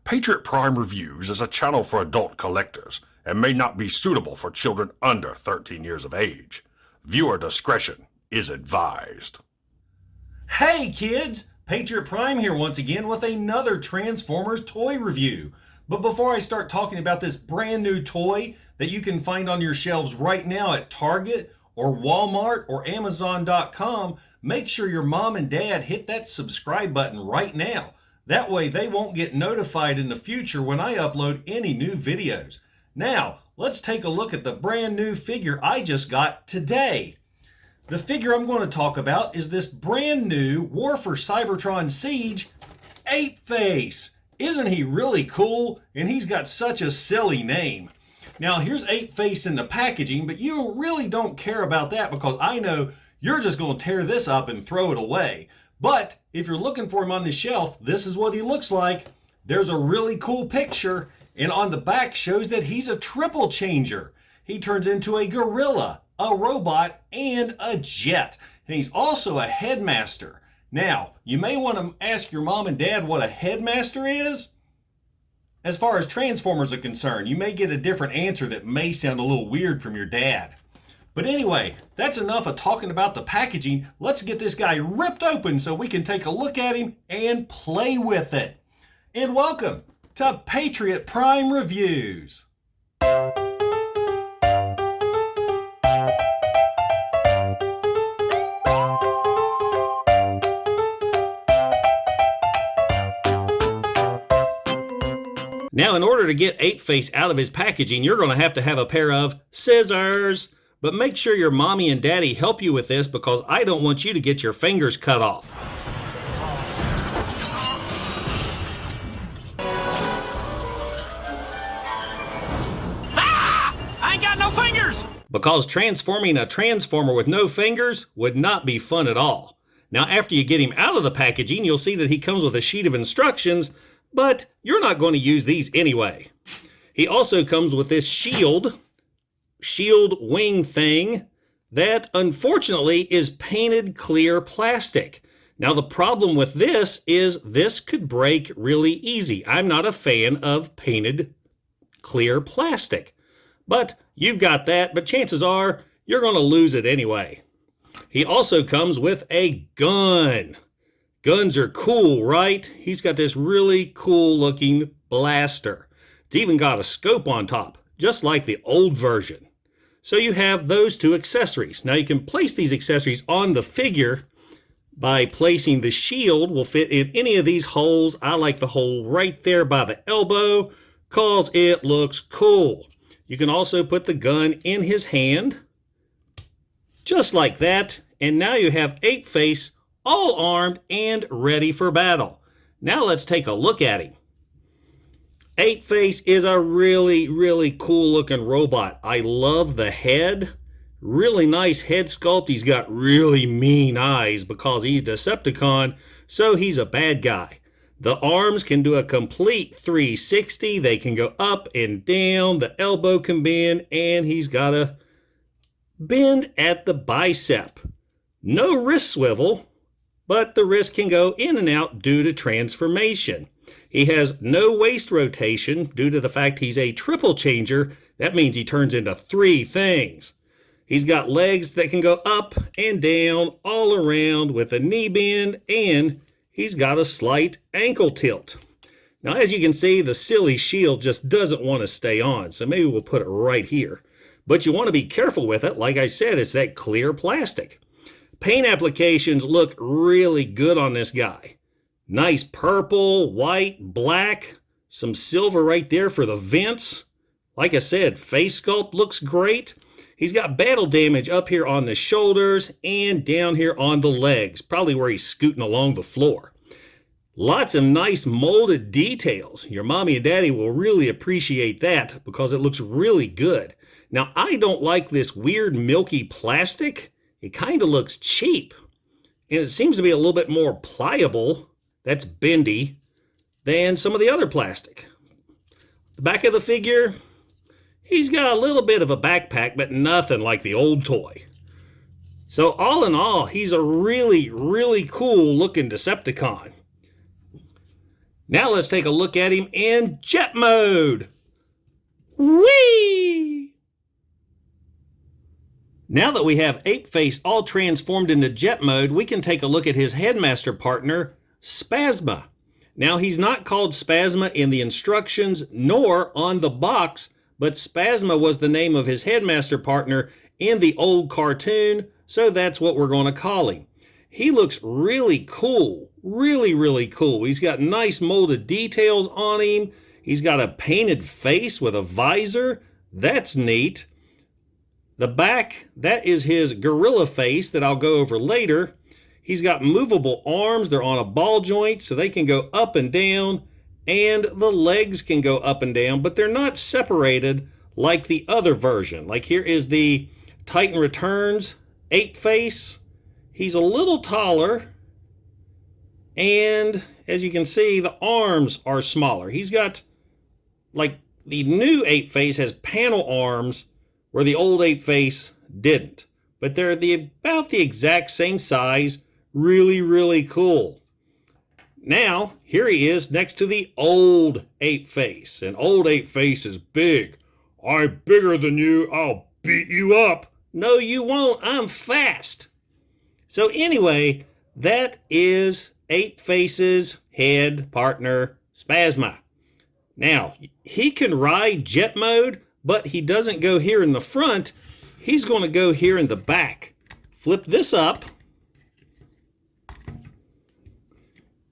Patriot Prime Reviews is a channel for adult collectors and may not be suitable for children under 13 years of age. Viewer discretion is advised. Hey kids! Patriot Prime here once again with another Transformers toy review. But before I start talking about this brand new toy that you can find on your shelves right now at Target or Walmart or Amazon.com, make sure your mom and dad hit that subscribe button right now. That way they won't get notified in the future when I upload any new videos. Now, let's take a look at the brand new figure I just got today. The figure I'm going to talk about is this brand new War for Cybertron Siege Apeface. Isn't he really cool? And he's got such a silly name. Now here's Apeface in the packaging, but you really don't care about that because I know you're just going to tear this up and throw it away. But if you're looking for him on the shelf, this is what he looks like. There's a really cool picture, and on the back shows that he's a triple changer. He turns into a gorilla, a robot, and a jet. And he's also a headmaster. Now, you may want to ask your mom and dad what a headmaster is. As far as Transformers are concerned, you may get a different answer that may sound a little weird from your dad. But anyway, that's enough of talking about the packaging. Let's get this guy ripped open so we can take a look at him and play with it. And welcome to Patriot Prime Reviews. Now, in order to get Apeface out of his packaging, you're going to have a pair of scissors. But make sure your mommy and daddy help you with this because I don't want you to get your fingers cut off. Ah! I ain't got no fingers! Because transforming a Transformer with no fingers would not be fun at all. Now, after you get him out of the packaging, you'll see that he comes with a sheet of instructions, but you're not going to use these anyway. He also comes with this shield wing thing that unfortunately is painted clear plastic. Now the problem with this is this could break really easy. I'm not a fan of painted clear plastic. But you've got that, but chances are you're going to lose it anyway. He also comes with a gun. Guns are cool, right? He's got this really cool looking blaster. It's even got a scope on top, just like the old version. So you have those two accessories. Now you can place these accessories on the figure by placing the shield will fit in any of these holes. I like the hole right there by the elbow because it looks cool. You can also put the gun in his hand, just like that. And now you have Apeface all armed and ready for battle. Now let's take a look at him. Apeface is a really, really cool looking robot. I love the head. Really nice head sculpt. He's got really mean eyes because he's Decepticon, so he's a bad guy. The arms can do a complete 360. They can go up and down. The elbow can bend, and he's got a bend at the bicep. No wrist swivel, but the wrist can go in and out due to transformation. He has no waist rotation due to the fact he's a triple changer. That means he turns into three things. He's got legs that can go up and down all around with a knee bend, and he's got a slight ankle tilt. Now, as you can see, the silly shield just doesn't want to stay on, so maybe we'll put it right here. But you want to be careful with it. Like I said, it's that clear plastic. Paint applications look really good on this guy. Nice purple, white, black, some silver right there for the vents. Like I said, face sculpt looks great. He's got battle damage up here on the shoulders and down here on the legs, probably where he's scooting along the floor. Lots of nice molded details. Your mommy and daddy will really appreciate that because it looks really good. Now, I don't like this weird milky plastic. It kind of looks cheap, and it seems to be a little bit more pliable. That's bendy than some of the other plastic. The back of the figure, he's got a little bit of a backpack, but nothing like the old toy. So all in all, he's a really, really cool looking Decepticon. Now let's take a look at him in jet mode. Whee! Now that we have Apeface all transformed into jet mode, we can take a look at his headmaster partner, Spasma. Now he's not called Spasma in the instructions nor on the box, but Spasma was the name of his headmaster partner in the old cartoon, so that's what we're going to call him. He looks really cool, really cool. He's got nice molded details on him. He's got a painted face with a visor. That's neat. The back, that is his gorilla face that I'll go over later. He's got movable arms. They're on a ball joint, so they can go up and down, and the legs can go up and down, but they're not separated like the other version. Like here is the Titan Returns Apeface. He's a little taller, and as you can see, the arms are smaller. He's got, like, the new Apeface has panel arms where the old Apeface didn't. But they're about the exact same size. Really cool. Now, here he is next to the old Apeface. And old Apeface is big. I'm bigger than you. I'll beat you up. No, you won't. I'm fast. So anyway, that is Apeface's head partner, Spasma. Now, he can ride jet mode, but he doesn't go here in the front. He's going to go here in the back. Flip this up.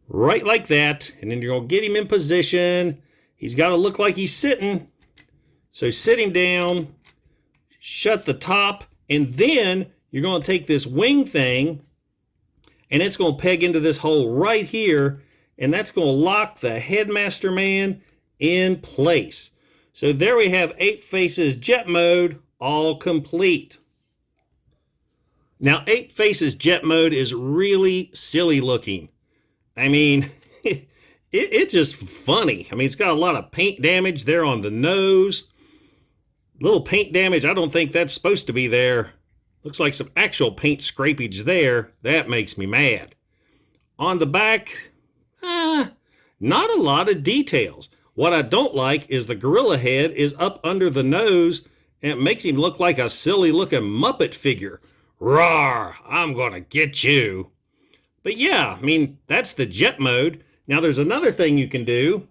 Right like that. And then you're going to get him in position. He's got to look like he's sitting. So sit him down. Shut the top. And then you're going to take this wing thing, and it's going to peg into this hole right here, and that's going to lock the headmaster man in place. So there we have Apeface's jet mode all complete. Now Apeface's jet mode is really silly looking. I mean, it's just funny. I mean, it's got a lot of paint damage there on the nose. Little paint damage, I don't think that's supposed to be there. Looks like some actual paint scrapage there. That makes me mad. On the back, not a lot of details. What I don't like is the gorilla head is up under the nose, and it makes him look like a silly looking Muppet figure. Rawr, I'm gonna get you. But yeah, I mean, that's the jet mode. Now there's another thing you can do.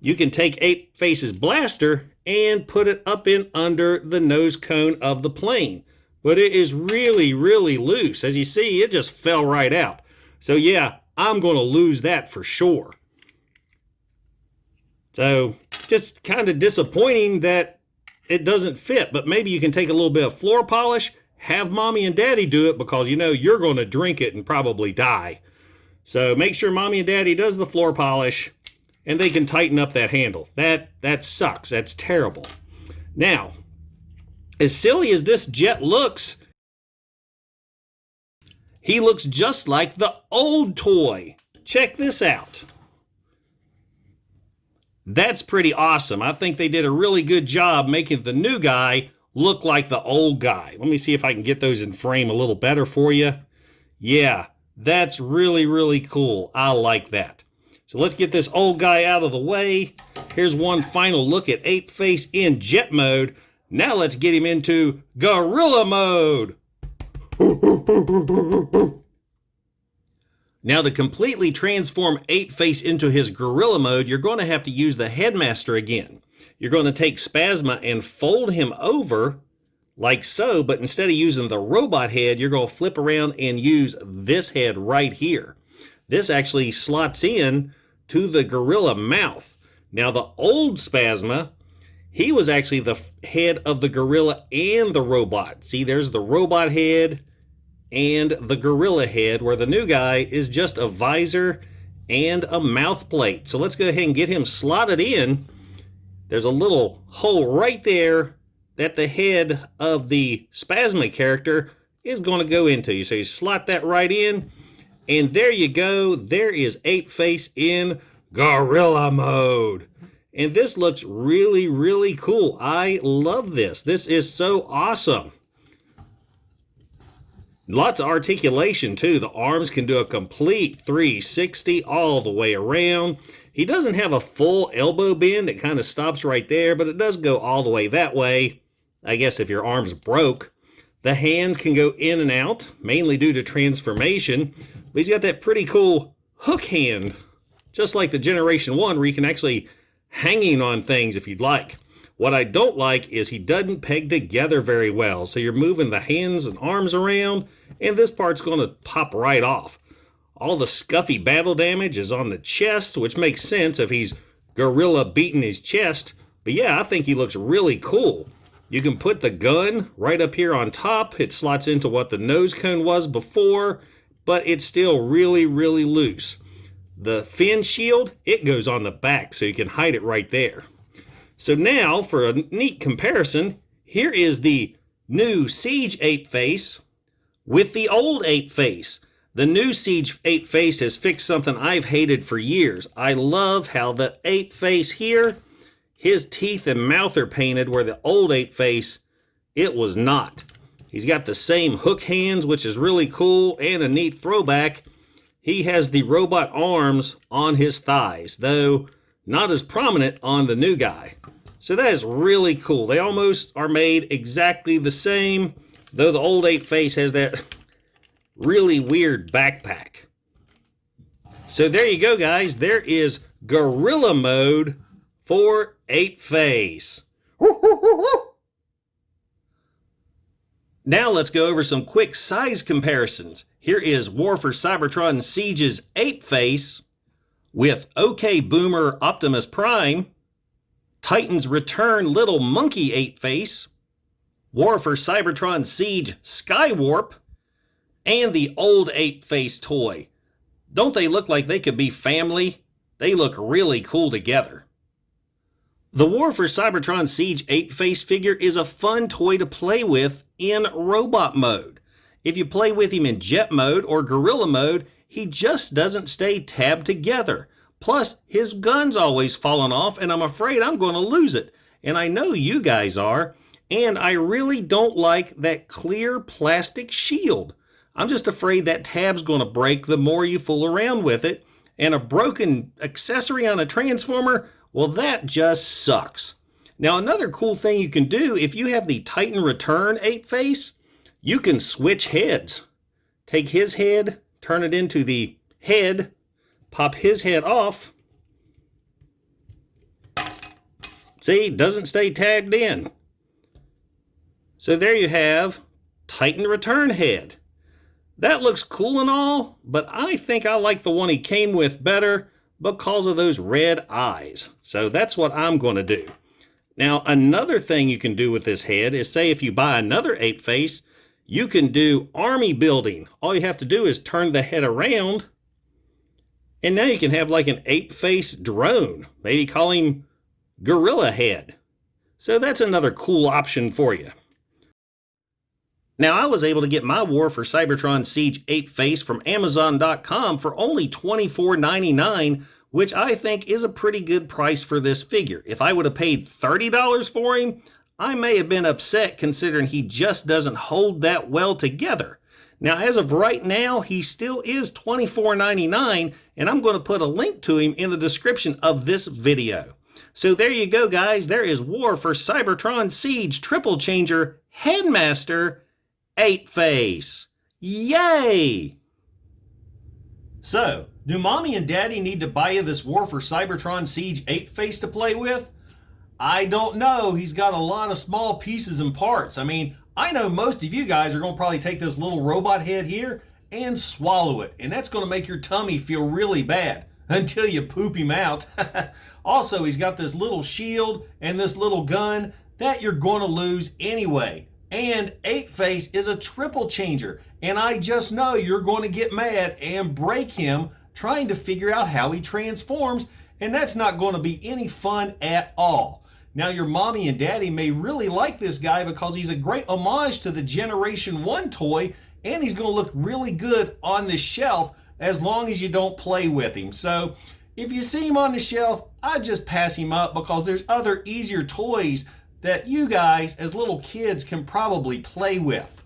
You can take Apeface's blaster and put it up in under the nose cone of the plane. But it is really loose. As you see, it just fell right out. So yeah, I'm going to lose that for sure. So just kind of disappointing that it doesn't fit. But maybe you can take a little bit of floor polish, have mommy and daddy do it, because you know you're going to drink it and probably die. So make sure mommy and daddy does the floor polish, and they can tighten up that handle. That sucks. That's terrible. Now, as silly as this jet looks, he looks just like the old toy. Check this out. That's pretty awesome. I think they did a really good job making the new guy look like the old guy. Let me see if I can get those in frame a little better for you. Yeah, that's really cool. I like that. So let's get this old guy out of the way. Here's one final look at Apeface in jet mode. Now let's get him into gorilla mode. Now to completely transform Apeface into his gorilla mode, you're going to have to use the headmaster again. You're going to take Spasma and fold him over like so, but instead of using the robot head, you're going to flip around and use this head right here. This actually slots in to the gorilla mouth. Now the old Spasma, he was actually the head of the gorilla and the robot. See, there's the robot head and the gorilla head, where the new guy is just a visor and a mouth plate. So let's go ahead and get him slotted in. There's a little hole right there that the head of the Spasma character is going to go into. So you slot that right in, and there you go. There is Apeface in gorilla mode. And this looks really cool. I love this. This is so awesome. Lots of articulation too. The arms can do a complete 360 all the way around. He doesn't have a full elbow bend. It kind of stops right there, but it does go all the way that way. I guess if your arm's broke. The hands can go in and out, mainly due to transformation. But he's got that pretty cool hook hand, just like the Generation 1, where you can actually hanging on things if you'd like. What I don't like is he doesn't peg together very well. So you're moving the hands and arms around, and this part's going to pop right off. All the scuffy battle damage is on the chest, which makes sense if he's gorilla beating his chest. But yeah, I think he looks really cool. You can put the gun right up here on top. It slots into what the nose cone was before, but it's still really, really loose. The fin shield, it goes on the back, so you can hide it right there. So now, for a neat comparison, here is the new Siege Apeface with the old Apeface. The new Siege Apeface has fixed something I've hated for years. I love how the Apeface here, his teeth and mouth are painted, where the old Apeface, it was not. He's got the same hook hands, which is really cool, and a neat throwback. He has the robot arms on his thighs, though not as prominent on the new guy. So that is really cool. They almost are made exactly the same, though the old Apeface has that really weird backpack. So there you go, guys. There is Gorilla Mode for Apeface. Now let's go over some quick size comparisons. Here is War for Cybertron Siege's Apeface with OK Boomer Optimus Prime, Titan's Return Little Monkey Apeface, War for Cybertron Siege Skywarp, and the old Apeface toy. Don't they look like they could be family? They look really cool together. The War for Cybertron Siege Apeface figure is a fun toy to play with in robot mode. If you play with him in jet mode or gorilla mode, he just doesn't stay tabbed together. Plus, his gun's always falling off, and I'm afraid I'm going to lose it. And I know you guys are. And I really don't like that clear plastic shield. I'm just afraid that tab's going to break the more you fool around with it. And a broken accessory on a Transformer, well, that just sucks. Now, another cool thing you can do, if you have the Titan Return Apeface, you can switch heads. Take his head, turn it into the head, pop his head off. See, doesn't stay tagged in. So there you have Titan Return head. That looks cool and all, but I think I like the one he came with better because of those red eyes. So that's what I'm going to do. Now, another thing you can do with this head is, say if you buy another Apeface, you can do army building. All you have to do is turn the head around, and now you can have like an Apeface drone. Maybe call him Gorilla Head. So that's another cool option for you. Now, I was able to get my War for Cybertron Siege Apeface from Amazon.com for only $24.99, which I think is a pretty good price for this figure. If I would have paid $30 for him, I may have been upset considering he just doesn't hold that well together. Now, as of right now, he still is $24.99, and I'm going to put a link to him in the description of this video. So there you go, guys. There is War for Cybertron Siege Triple Changer Headmaster Apeface. Yay! So, do Mommy and Daddy need to buy you this War for Cybertron Siege Apeface to play with? I don't know. He's got a lot of small pieces and parts. I mean, I know most of you guys are going to probably take this little robot head here and swallow it. And that's going to make your tummy feel really bad until you poop him out. Also, he's got this little shield and this little gun that you're going to lose anyway. And Apeface is a triple changer. And I just know you're going to get mad and break him trying to figure out how he transforms. And that's not going to be any fun at all. Now, your mommy and daddy may really like this guy because he's a great homage to the Generation 1 toy, and he's going to look really good on the shelf as long as you don't play with him. So if you see him on the shelf, I just pass him up because there's other easier toys that you guys as little kids can probably play with.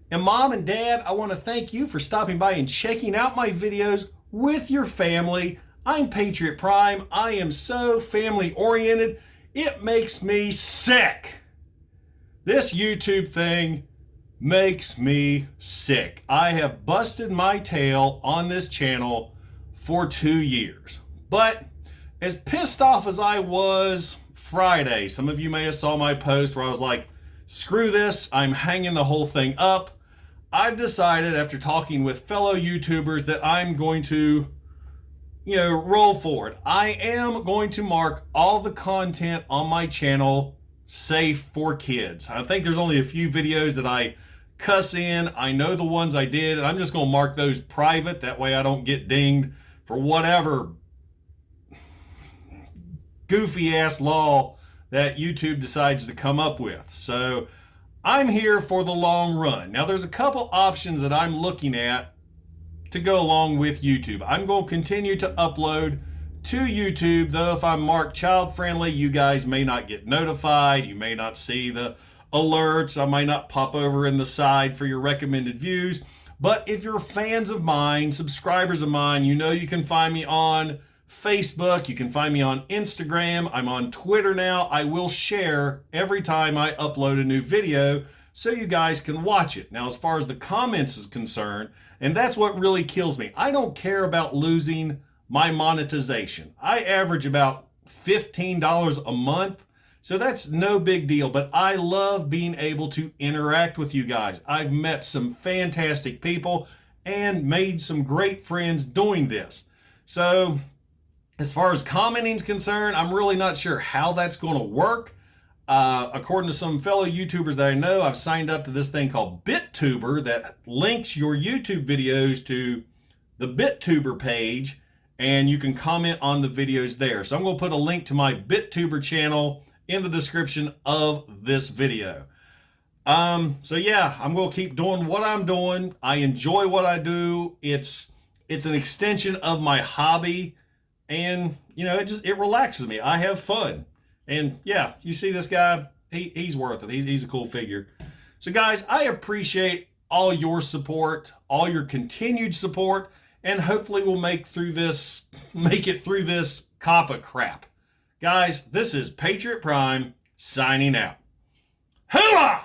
And Mom and Dad, I want to thank you for stopping by and checking out my videos with your family. I'm Patriot Prime. I am so family oriented. It makes me sick. This YouTube thing makes me sick. I have busted my tail on this channel for 2 years. But as pissed off as I was Friday, some of you may have saw my post where I was like, screw this, I'm hanging the whole thing up. I've decided after talking with fellow YouTubers that I'm going to, roll forward. I am going to mark all the content on my channel safe for kids. I think there's only a few videos that I cuss in. I know the ones I did, and I'm just going to mark those private. That way I don't get dinged for whatever goofy ass law that YouTube decides to come up with. So I'm here for the long run. Now there's a couple options that I'm looking at to go along with YouTube. I'm going to continue to upload to YouTube, though if I'm marked child friendly, you guys may not get notified. You may not see the alerts. I might not pop over in the side for your recommended views. But if you're fans of mine, subscribers of mine, you know you can find me on Facebook. You can find me on Instagram. I'm on Twitter now. I will share every time I upload a new video so you guys can watch it. Now, as far as the comments is concerned, and that's what really kills me, I don't care about losing my monetization. I average about $15 a month, so that's no big deal, but I love being able to interact with you guys. I've met some fantastic people and made some great friends doing this. So as far as commenting is concerned, I'm really not sure how that's going to work. According to some fellow YouTubers that I know, I've signed up to this thing called Bittuber that links your YouTube videos to the Bittuber page, and you can comment on the videos there. So I'm going to put a link to my Bittuber channel in the description of this video. So yeah, I'm going to keep doing what I'm doing. I enjoy what I do. It's an extension of my hobby, and it relaxes me. I have fun. And yeah, you see this guy, he's worth it. He's a cool figure. So guys, I appreciate all your support, all your continued support, and hopefully we'll make it through this COPPA crap. Guys, this is Patriot Prime signing out. Hooah!